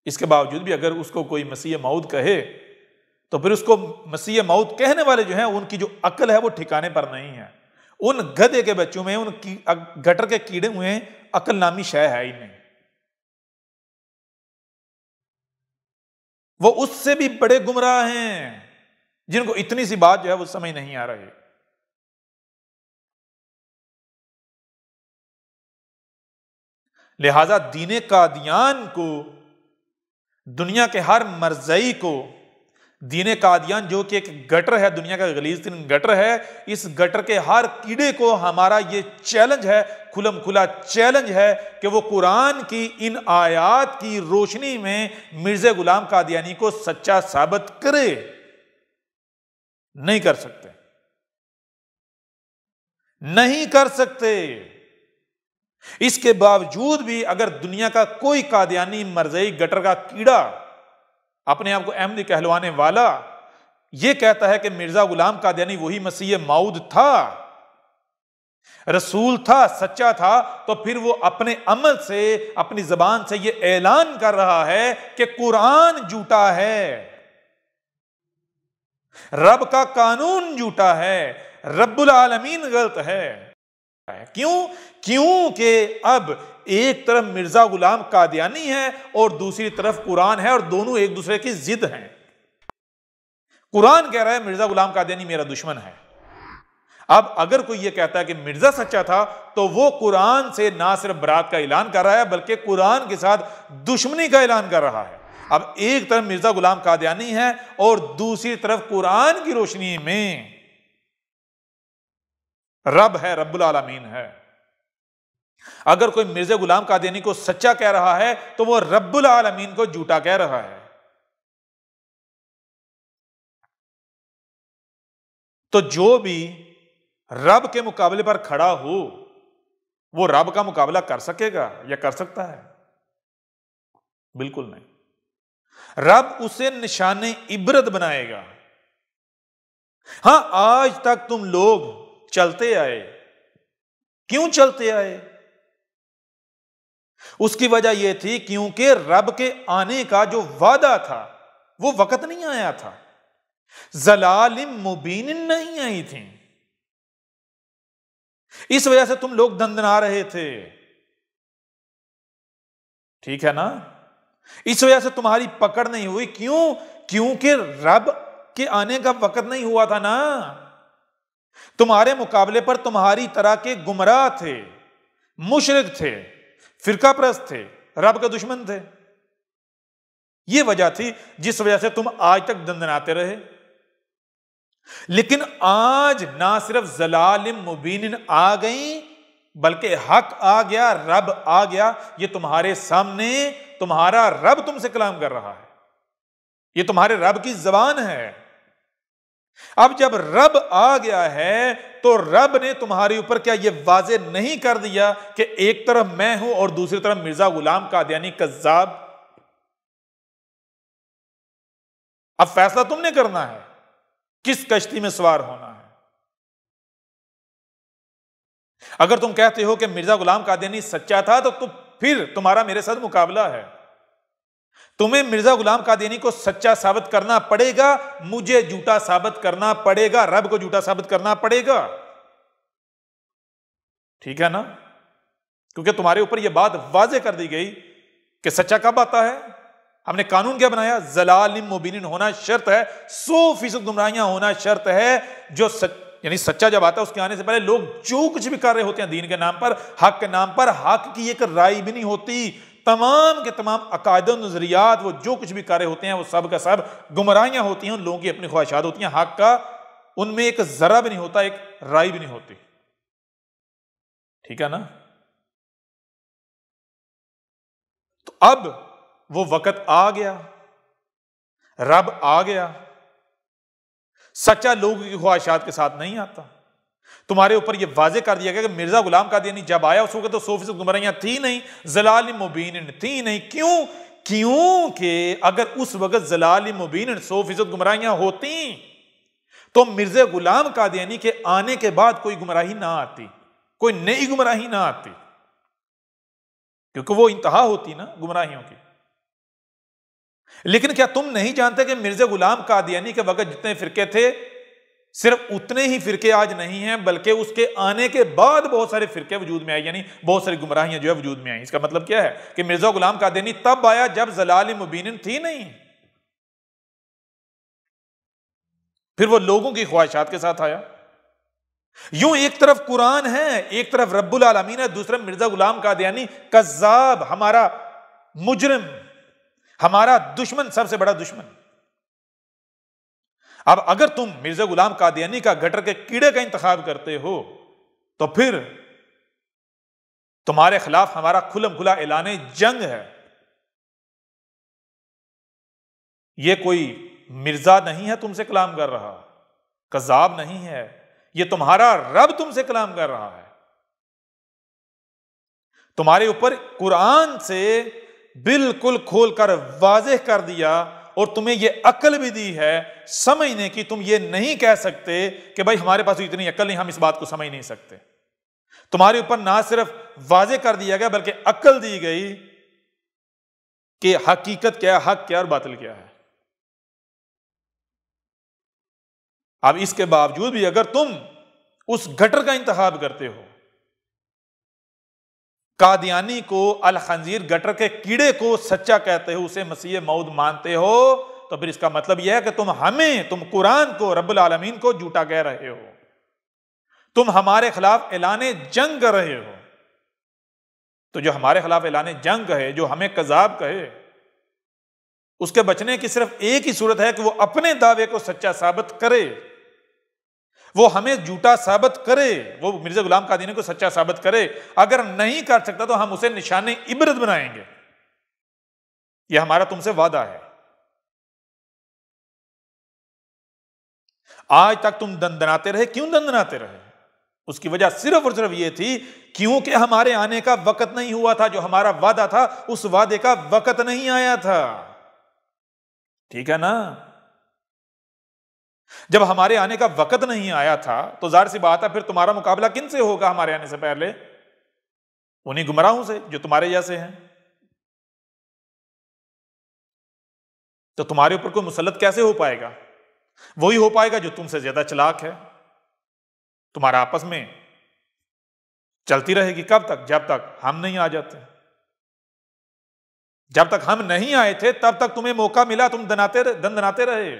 اس کے باوجود بھی اگر اس کو کوئی مسیح موعود کہے تو پھر اس کو مسیح موعود کہنے والے جو ہیں ان کی جو عقل ہے وہ ٹھکانے پر نہیں ہے. ان گدھے کے بچوں میں، ان گٹر کے کیڑے ہوئے ہیں، عقل نامی شے ہے ہی نہیں. وہ اس سے بھی بڑے گمراہ ہیں جن کو اتنی سی بات جو ہے وہ سمجھ نہیں آ رہی. لہذا دین قادیان کو، دنیا کے ہر مرزئی کو، دین قادیان جو کہ ایک گٹر ہے، دنیا کا غلیظ ترین گٹر ہے، اس گٹر کے ہر کیڑے کو ہمارا یہ چیلنج ہے، کھلم کھلا چیلنج ہے کہ وہ قرآن کی ان آیات کی روشنی میں مرزا غلام قادیانی کو سچا ثابت کرے. نہیں کر سکتے، نہیں کر سکتے۔ اس کے باوجود بھی اگر دنیا کا کوئی قادیانی، مرزائی، گٹر کا کیڑا، اپنے آپ کو احمدی کہلوانے والا، یہ کہتا ہے کہ مرزا غلام قادیانی وہی مسیح موعود تھا، رسول تھا، سچا تھا، تو پھر وہ اپنے عمل سے، اپنی زبان سے یہ اعلان کر رہا ہے کہ قرآن جھوٹا ہے، رب کا قانون جھوٹا ہے، رب العالمین غلط ہے۔ کیوں کہ اب ایک طرف مرزا غلام قادیانی ہے اور دوسری طرف قرآن ہے، اور دونوں ایک دوسرے کی ضد ہیں۔ قرآن کہہ رہا ہے مرزا غلام قادیانی میرا دشمن ہے۔ اب اگر کوئی یہ کہتا ہے کہ مرزا سچا تھا تو وہ قرآن سے نہ صرف برات کا اعلان کر رہا ہے بلکہ قرآن کے ساتھ دشمنی کا اعلان کر رہا ہے۔ اب ایک طرف مرزا غلام قادیانی ہے اور دوسری طرف قرآن کی روشنی میں رب ہے، رب العالمین ہے۔ اگر کوئی مرزا غلام قادیانی کو سچا کہہ رہا ہے تو وہ رب العالمین کو جھوٹا کہہ رہا ہے۔ تو جو بھی رب کے مقابلے پر کھڑا ہو وہ رب کا مقابلہ کر سکے گا یا کر سکتا ہے؟ بالکل نہیں۔ رب اسے نشان عبرت بنائے گا۔ ہاں، آج تک تم لوگ چلتے آئے، کیوں چلتے آئے؟ اس کی وجہ یہ تھی کیونکہ رب کے آنے کا جو وعدہ تھا وہ وقت نہیں آیا تھا، ضلال مبین نہیں آئی تھی، اس وجہ سے تم لوگ دندنا رہے تھے، ٹھیک ہے نا؟ اس وجہ سے تمہاری پکڑ نہیں ہوئی۔ کیونکہ رب کے آنے کا وقت نہیں ہوا تھا نا۔ تمہارے مقابلے پر تمہاری طرح کے گمراہ تھے، مشرک تھے، فرقہ پرست تھے، رب کے دشمن تھے۔ یہ وجہ تھی جس وجہ سے تم آج تک دندناتے رہے۔ لیکن آج نہ صرف ضلال مبین آ گئی بلکہ حق آ گیا، رب آ گیا۔ یہ تمہارے سامنے تمہارا رب تم سے کلام کر رہا ہے، یہ تمہارے رب کی زبان ہے۔ اب جب رب آ گیا ہے تو رب نے تمہارے اوپر کیا یہ واضح نہیں کر دیا کہ ایک طرف میں ہوں اور دوسری طرف مرزا غلام قادیانی کذاب؟ اب فیصلہ تم نے کرنا ہے کس کشتی میں سوار ہونا ہے۔ اگر تم کہتے ہو کہ مرزا غلام قادیانی سچا تھا تو پھر تمہارا میرے ساتھ مقابلہ ہے۔ تمہیں مرزا غلام قادیانی کو سچا ثابت کرنا پڑے گا، مجھے جھوٹا ثابت کرنا پڑے گا، رب کو جھوٹا ثابت کرنا پڑے گا، ٹھیک ہے نا؟ کیونکہ تمہارے اوپر یہ بات واضح کر دی گئی کہ سچا کب آتا ہے۔ ہم نے قانون کیا بنایا؟ ضلال مبین ہونا شرط ہے، 100% گمراہیاں ہونا شرط ہے۔ جو یعنی سچا جب آتا ہے اس کے آنے سے پہلے لوگ جو کچھ بھی کر رہے ہوتے ہیں دین کے نام پر، حق کے نام پر، حق کی ایک رائے بھی نہیں ہوتی، تمام کے تمام عقائد و نظریات وہ جو کچھ بھی کر رہے ہوتے ہیں وہ سب کا سب گمراہیاں ہوتی ہیں، ان لوگوں کی اپنی خواہشات ہوتی ہیں، حق کا ان میں ایک ذرہ بھی نہیں ہوتا، ایک رائے بھی نہیں ہوتی، ٹھیک ہے نا؟ تو اب وہ وقت آ گیا، رب آ گیا۔ سچا لوگوں کی خواہشات کے ساتھ نہیں آتا۔ تمہارے اوپر یہ واضح کر دیا گیا کہ مرزا غلام قادیانی جب آیا اس وقت تو 100% گمراہیاں تھی نہیں، ضلال مبین تھی نہیں۔ کیونکہ اگر اس وقت ضلال مبین 100% گمراہیاں ہوتی تو مرزا غلام قادیانی کے آنے کے بعد کوئی گمراہی نہ آتی، کوئی نئی گمراہی نہ آتی، کیونکہ وہ انتہا ہوتی نا گمراہیوں کی۔ لیکن کیا تم نہیں جانتے کہ مرزا غلام قادیانی کے وقت جتنے فرقے تھے صرف اتنے ہی فرقے آج نہیں ہیں، بلکہ اس کے آنے کے بعد بہت سارے فرقے وجود میں آئے، یعنی بہت ساری گمراہیاں جو ہے وجود میں آئیں۔ اس کا مطلب کیا ہے کہ مرزا غلام قادیانی تب آیا جب ضلال مبین تھی نہیں، پھر وہ لوگوں کی خواہشات کے ساتھ آیا۔ یوں ایک طرف قرآن ہے، ایک طرف رب العالمین ہے، دوسرا مرزا غلام قادیانی کذاب، ہمارا مجرم، ہمارا دشمن، سب سے بڑا دشمن۔ اب اگر تم مرزا غلام قادیانی کا گٹر کے کیڑے کا انتخاب کرتے ہو تو پھر تمہارے خلاف ہمارا کھلم کھلا اعلان جنگ ہے۔ یہ کوئی مرزا نہیں ہے تم سے کلام کر رہا، کذاب نہیں ہے، یہ تمہارا رب تم سے کلام کر رہا ہے، تمہارے اوپر قرآن سے بالکل کھول کر واضح کر دیا، اور تمہیں یہ عقل بھی دی ہے سمجھنے کی، تم یہ نہیں کہہ سکتے کہ بھائی ہمارے پاس اتنی عقل نہیں، ہم اس بات کو سمجھ نہیں سکتے۔ تمہارے اوپر نہ صرف واضح کر دیا گیا بلکہ عقل دی گئی کہ حقیقت کیا ہے، حق کیا ہے اور باطل کیا ہے۔ اب اس کے باوجود بھی اگر تم اس گٹر کا انتخاب کرتے ہو، قادیانی کو، الخنزیر گٹر کے کیڑے کو سچا کہتے ہو، اسے مسیح موعود مانتے ہو، تو پھر اس کا مطلب یہ ہے کہ تم قرآن کو، رب العالمین کو جھوٹا کہہ رہے ہو، تم ہمارے خلاف اعلان جنگ کر رہے ہو۔ تو جو ہمارے خلاف اعلان جنگ کہے، جو ہمیں کذاب کہے، اس کے بچنے کی صرف ایک ہی صورت ہے کہ وہ اپنے دعوے کو سچا ثابت کرے، وہ ہمیں جھوٹا ثابت کرے، وہ مرزا غلام قادیانی کو سچا ثابت کرے۔ اگر نہیں کر سکتا تو ہم اسے نشان عبرت بنائیں گے، یہ ہمارا تم سے وعدہ ہے۔ آج تک تم دندناتے رہے، کیوں دندناتے رہے؟ اس کی وجہ صرف اور صرف یہ تھی کیونکہ ہمارے آنے کا وقت نہیں ہوا تھا، جو ہمارا وعدہ تھا اس وعدے کا وقت نہیں آیا تھا، ٹھیک ہے نا؟ جب ہمارے آنے کا وقت نہیں آیا تھا تو ظاہر سی بات ہے پھر تمہارا مقابلہ کن سے ہوگا ہمارے آنے سے پہلے؟ انہیں گمراہوں سے جو تمہارے جیسے ہیں۔ تو تمہارے اوپر کوئی مسلط کیسے ہو پائے گا؟ وہی ہو پائے گا جو تم سے زیادہ چلاک ہے۔ تمہارا آپس میں چلتی رہے گی کب تک؟ جب تک ہم نہیں آ جاتے۔ جب تک ہم نہیں آئے تھے تب تک تمہیں موقع ملا، تم دندناتے رہے،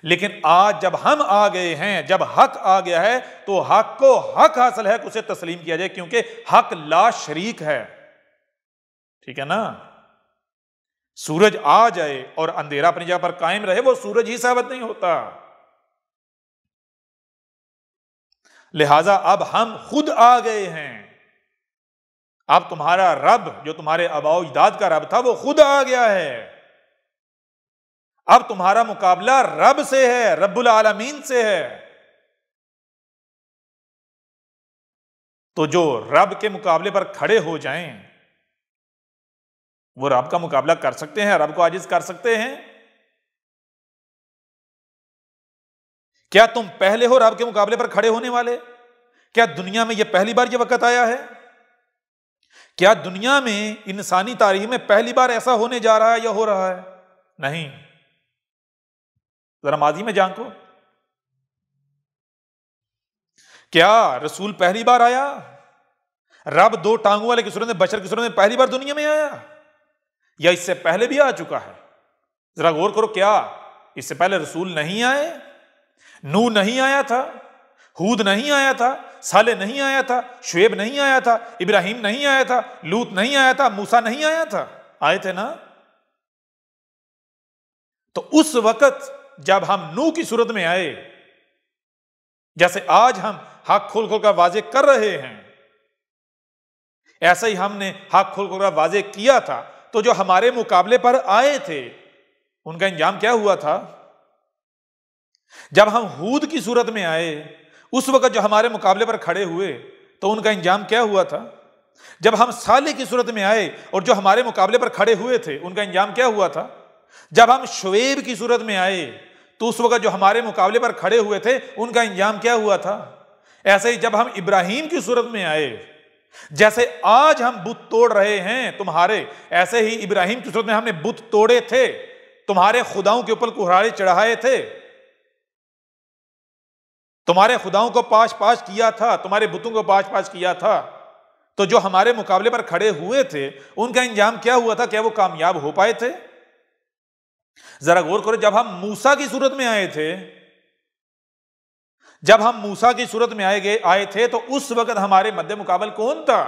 لیکن آج جب ہم آ گئے ہیں، جب حق آ گیا ہے تو حق کو حق حاصل ہے کہ اسے تسلیم کیا جائے، کیونکہ حق لا شریک ہے، ٹھیک ہے نا؟ سورج آ جائے اور اندھیرا اپنی جگہ پر قائم رہے، وہ سورج ہی ثابت نہیں ہوتا۔ لہذا اب ہم خود آ گئے ہیں، اب تمہارا رب جو تمہارے آباء و اجداد کا رب تھا وہ خود آ گیا ہے۔ اب تمہارا مقابلہ رب سے ہے، رب العالمین سے ہے۔ تو جو رب کے مقابلے پر کھڑے ہو جائیں وہ رب کا مقابلہ کر سکتے ہیں، رب کو عاجز کر سکتے ہیں؟ کیا تم پہلے ہو رب کے مقابلے پر کھڑے ہونے والے؟ کیا دنیا میں یہ پہلی بار یہ وقت آیا ہے؟ کیا دنیا میں انسانی تاریخ میں پہلی بار ایسا ہونے جا رہا ہے یا ہو رہا ہے؟ نہیں۔ ذرا ماضی میں جانکو، کیا رسول پہلی بار آیا؟ رب دو ٹانگوں والے کی صورت میں، بشر کی صورت میں پہلی بار دنیا میں آیا یا اس سے پہلے بھی آ چکا ہے؟ ذرا غور کرو، کیا اس سے پہلے رسول نہیں آئے؟ نوح نہیں آیا تھا، ہود نہیں آیا تھا، صالح نہیں آیا تھا، شعیب نہیں آیا تھا، ابراہیم نہیں آیا تھا، لوط نہیں آیا تھا، موسیٰ نہیں آیا تھا؟ آئے تھے نا؟ تو اس وقت جب ہم نوح کی صورت میں آئے، جیسے آج ہم حق کھول کھول کر واضح کر رہے ہیں، ایسا ہی ہم نے حق کھول کھول کر واضح کیا تھا، تو جو ہمارے مقابلے پر آئے تھے ان کا انجام کیا ہوا تھا؟ جب ہم ہود کی صورت میں آئے اس وقت جو ہمارے مقابلے پر کھڑے ہوئے تو ان کا انجام کیا ہوا تھا؟ جب ہم صالح کی صورت میں آئے اور جو ہمارے مقابلے پر کھڑے ہوئے تھے ان کا انجام کیا ہوا تھا؟ جب ہم شعیب کی صورت میں آئے تو اس وقت جو ہمارے مقابلے پر کھڑے ہوئے تھے ان کا انجام کیا ہوا تھا؟ ایسے ہی جب ہم ابراہیم کی صورت میں آئے، جیسے آج ہم بت توڑ رہے ہیں تمہارے، ایسے ہی ابراہیم کی صورت میں ہم نے بت توڑے تھے، تمہارے خداؤں کے اوپر کہاڑے چڑھائے تھے، تمہارے خداؤں کو پاش پاش کیا تھا، تمہارے بتوں کو پاش پاش کیا تھا۔ تو جو ہمارے مقابلے پر کھڑے ہوئے تھے ان کا انجام کیا ہوا تھا؟ کیا وہ کامیاب ہو پائے تھے؟ ذرا غور کرو، جب ہم موسیٰ کی صورت میں آئے تھے، جب ہم موسیٰ کی صورت میں آئے تھے تو اس وقت ہمارے مد مقابل کون تھا؟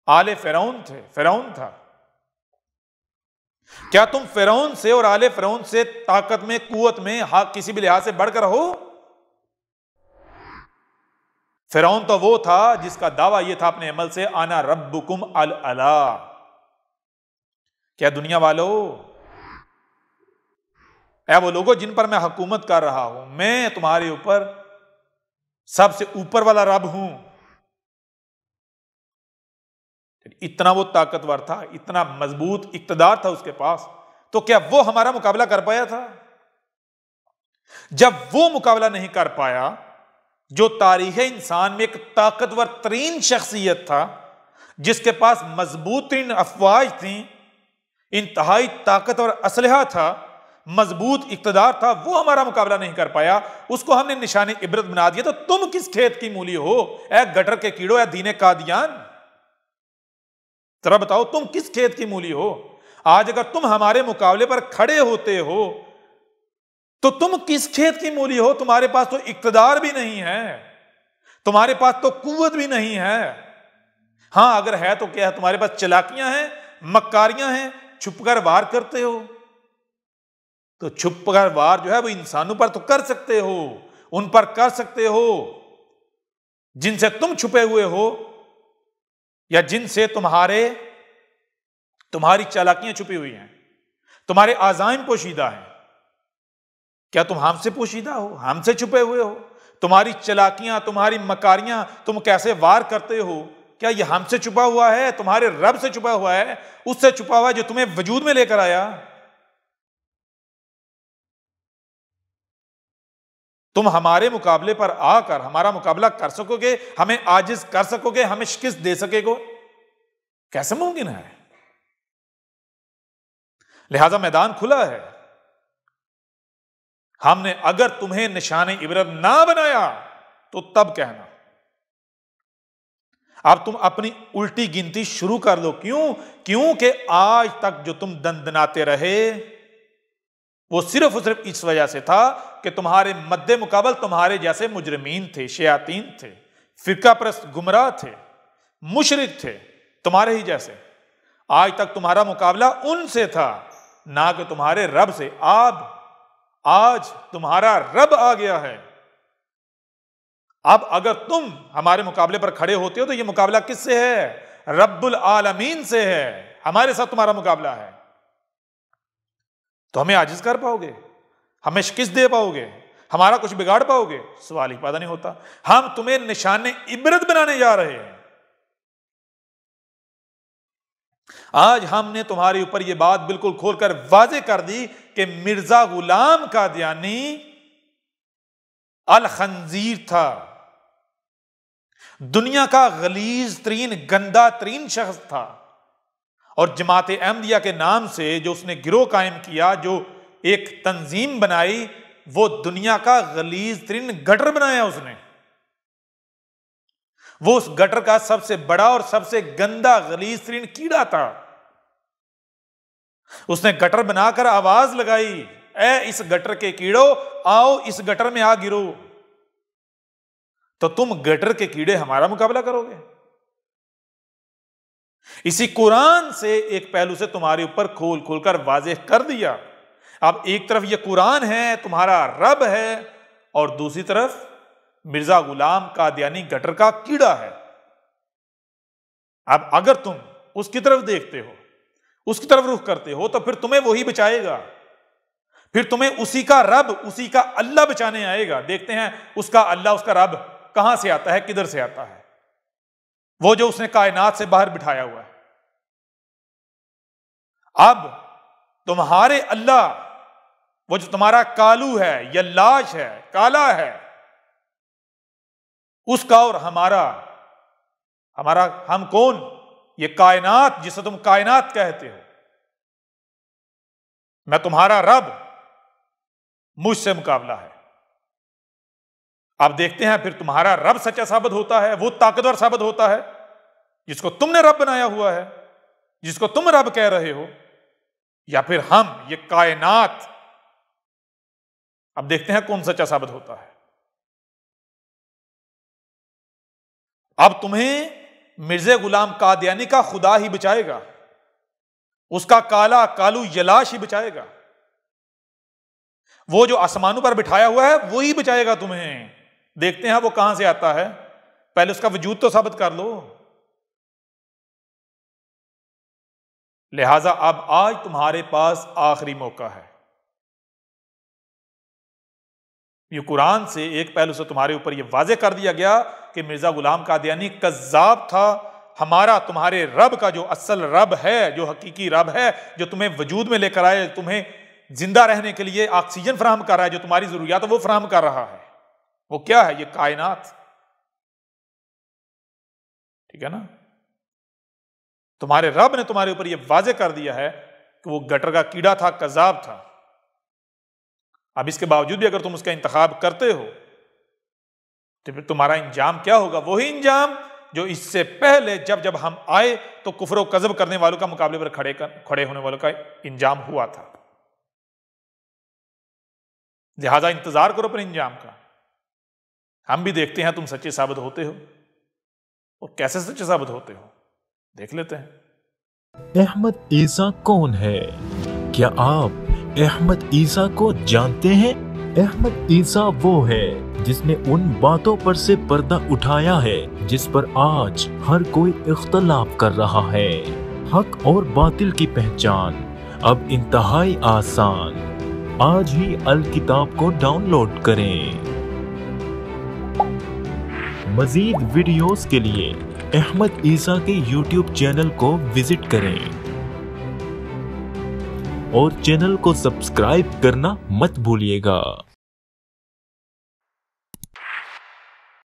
آل فرعون تھے، فرعون تھا۔ کیا تم فرعون سے اور آل فرعون سے طاقت میں، قوت میں، کسی بھی لحاظ سے بڑھ کر ہو؟ فرعون تو وہ تھا جس کا دعویٰ یہ تھا اپنے عمل سے، انا ربکم الاعلی۔ کیا دنیا والو اے وہ لوگوں جن پر میں حکومت کر رہا ہوں، میں تمہارے اوپر سب سے اوپر والا رب ہوں۔ اتنا وہ طاقتور تھا، اتنا مضبوط اقتدار تھا اس کے پاس، تو کیا وہ ہمارا مقابلہ کر پایا تھا؟ جب وہ مقابلہ نہیں کر پایا، جو تاریخ انسان میں ایک طاقتور ترین شخصیت تھا، جس کے پاس مضبوط ترین افواج تھیں، انتہائی طاقتور اسلحہ تھا، مضبوط اقتدار تھا، وہ ہمارا مقابلہ نہیں کر پایا، اس کو ہم نے نشان عبرت بنا دیا، تو تم کس کھیت کی مولی ہو اے گٹر کے کیڑو، اے دین قادیان؟ ذرا بتاؤ تم کس کھیت کی مولی ہو؟ آج اگر تم ہمارے مقابلے پر کھڑے ہوتے ہو تو تم کس کھیت کی مولی ہو؟ تمہارے پاس تو اقتدار بھی نہیں ہے، تمہارے پاس تو قوت بھی نہیں ہے۔ ہاں اگر ہے تو کیا ہے؟ تمہارے پاس چلاکیاں ہیں، مکاریاں ہیں، چھپ کر وار کرتے ہو۔ تو چھپ کر وار جو ہے وہ انسانوں پر تو کر سکتے ہو، ان پر کر سکتے ہو جن سے تم چھپے ہوئے ہو، یا جن سے تمہاری چالاکیاں چھپی ہوئی ہیں، تمہارے عزائم پوشیدہ ہیں۔ کیا تم ہم سے پوشیدہ ہو؟ ہم سے چھپے ہوئے ہو؟ تمہاری چلاکیاں، تمہاری مکاریاں، تم کیسے وار کرتے ہو، کیا یہ ہم سے چھپا ہوا ہے؟ تمہارے رب سے چھپا ہوا ہے، اس سے چھپا ہوا ہے جو تمہیں وجود میں لے کر آیا۔ تم ہمارے مقابلے پر آ کر ہمارا مقابلہ کر سکو گے، ہمیں عاجز کر سکو گے، ہمیں شکست دے سکے گو؟ کیسے ممکن ہے؟ لہذا میدان کھلا ہے۔ ہم نے اگر تمہیں نشان عبرت نہ بنایا تو تب کہنا۔ اب تم اپنی الٹی گنتی شروع کر دو۔ کیوں کہ آج تک جو تم دندناتے رہے وہ صرف اور صرف اس وجہ سے تھا کہ تمہارے مد مقابل تمہارے جیسے مجرمین تھے، شیاطین تھے، فرقہ پرست گمراہ تھے، مشرک تھے، تمہارے ہی جیسے۔ آج تک تمہارا مقابلہ ان سے تھا، نہ کہ تمہارے رب سے۔ آج تمہارا رب آ گیا ہے۔ اب اگر تم ہمارے مقابلے پر کھڑے ہوتے ہو تو یہ مقابلہ کس سے ہے؟ رب العالمین سے ہے۔ ہمارے ساتھ تمہارا مقابلہ ہے تو ہمیں عاجز کر پاؤ گے؟ ہمیں شکست دے پاؤ گے؟ ہمارا کچھ بگاڑ پاؤ گے؟ سوال ہی پیدا نہیں ہوتا۔ ہم تمہیں نشان عبرت بنانے جا رہے ہیں۔ آج ہم نے تمہارے اوپر یہ بات بالکل کھول کر واضح کر دی کہ مرزا غلام قادیانی الخنزیر تھا، دنیا کا غلیظ ترین، گندا ترین شخص تھا، اور جماعت احمدیہ کے نام سے جو اس نے گروہ قائم کیا، جو ایک تنظیم بنائی، وہ دنیا کا غلیظ ترین گٹر بنایا اس نے۔ وہ اس گٹر کا سب سے بڑا اور سب سے گندا غلیظ ترین کیڑا تھا۔ اس نے گٹر بنا کر آواز لگائی، اے اس گٹر کے کیڑو آؤ اس گٹر میں آ گرو۔ تو تم گٹر کے کیڑے ہمارا مقابلہ کرو گے؟ اسی قرآن سے ایک پہلو سے تمہارے اوپر کھول کر واضح کر دیا۔ اب ایک طرف یہ قرآن ہے، تمہارا رب ہے، اور دوسری طرف مرزا غلام قادیانی گٹر کا کیڑا ہے۔ اب اگر تم اس کی طرف دیکھتے ہو، اس کی طرف رخ کرتے ہو، تو پھر تمہیں وہی بچائے گا، پھر تمہیں اسی کا رب، اسی کا اللہ بچانے آئے گا۔ دیکھتے ہیں اس کا اللہ، اس کا رب کہاں سے آتا ہے، کدھر سے آتا ہے؟ وہ جو اس نے کائنات سے باہر بٹھایا ہوا ہے۔ اب تمہارے اللہ، وہ جو تمہارا کالو ہے، یلاش ہے، کالا ہے، اس کا اور ہمارا ہم کون؟ یہ کائنات جسے تم کائنات کہتے ہو، میں تمہارا رب، مجھ سے مقابلہ ہے۔ اب دیکھتے ہیں پھر تمہارا رب سچا ثابت ہوتا ہے، وہ طاقتور ثابت ہوتا ہے جس کو تم نے رب بنایا ہوا ہے، جس کو تم رب کہہ رہے ہو، یا پھر ہم، یہ کائنات۔ اب دیکھتے ہیں کون سچا ثابت ہوتا ہے۔ اب تمہیں مرزا غلام قادیانی کا خدا ہی بچائے گا، اس کا کالو یلاش ہی بچائے گا، وہ جو آسمانوں پر بٹھایا ہوا ہے وہی بچائے گا تمہیں۔ دیکھتے ہیں وہ کہاں سے آتا ہے، پہلے اس کا وجود تو ثابت کر لو۔ لہذا اب آج تمہارے پاس آخری موقع ہے۔ یہ قرآن سے ایک پہلو سے تمہارے اوپر یہ واضح کر دیا گیا کہ مرزا غلام قادیانی کذاب تھا. ہمارا تمہارے رب کا جو اصل رب ہے، جو حقیقی رب ہے، جو تمہیں وجود میں لے کر آئے، تمہیں زندہ رہنے کے لیے آکسیجن فراہم کر رہا ہے، جو تمہاری ضروریات ہے وہ فراہم کر رہا ہے، وہ کیا ہے؟ یہ کائنات. ٹھیک ہے نا؟ تمہارے رب نے تمہارے اوپر یہ واضح کر دیا ہے کہ وہ گٹر کا کیڑا تھا، کذاب تھا. اب اس کے باوجود بھی اگر تم اس کا انتخاب کرتے ہو تو پھر تمہارا انجام کیا ہوگا؟ وہی انجام جو اس سے پہلے جب ہم آئے تو کفر و کذب کرنے والوں کا مقابلے پر کھڑے ہونے والوں کا انجام ہوا تھا. لہذا انتظار کرو اپنے انجام کا. ہم بھی دیکھتے ہیں تم سچے ثابت ہوتے ہو، اور کیسے سچے ثابت ہوتے ہو دیکھ لیتے ہیں. احمد عیسیٰ کون ہے؟ کیا آپ احمد عیسیٰ کو جانتے ہیں؟ احمد عیسیٰ وہ ہے جس نے ان باتوں پر سے پردہ اٹھایا ہے جس پر آج ہر کوئی اختلاف کر رہا ہے. حق اور باطل کی پہچان اب انتہائی آسان. آج ہی الکتاب کو ڈاؤن لوڈ کریں. مزید ویڈیوز کے لیے احمد عیسیٰ کے یوٹیوب چینل کو وزٹ کریں اور چینل کو سبسکرائب کرنا مت بھولیے گا.